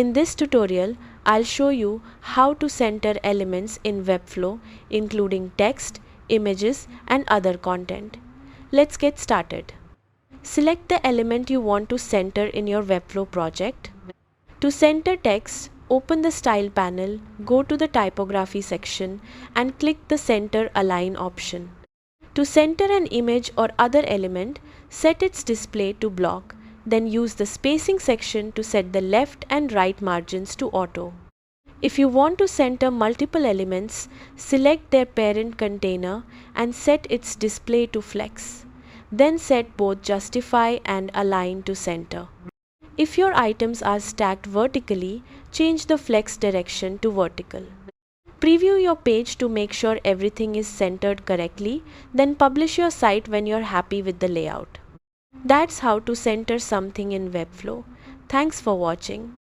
In this tutorial, I'll show you how to center elements in Webflow, including text, images, and other content. Let's get started. Select the element you want to center in your Webflow project. To center text, open the Style panel, go to the Typography section, and click the Center Align option. To center an image or other element, set its display to block, then use the spacing section to set the left and right margins to auto. If you want to center multiple elements, select their parent container and set its display to flex. Then set both justify and align to center. If your items are stacked vertically, change the flex direction to vertical. Preview your page to make sure everything is centered correctly, then publish your site when you're happy with the layout. That's how to center something in Webflow. Thanks for watching.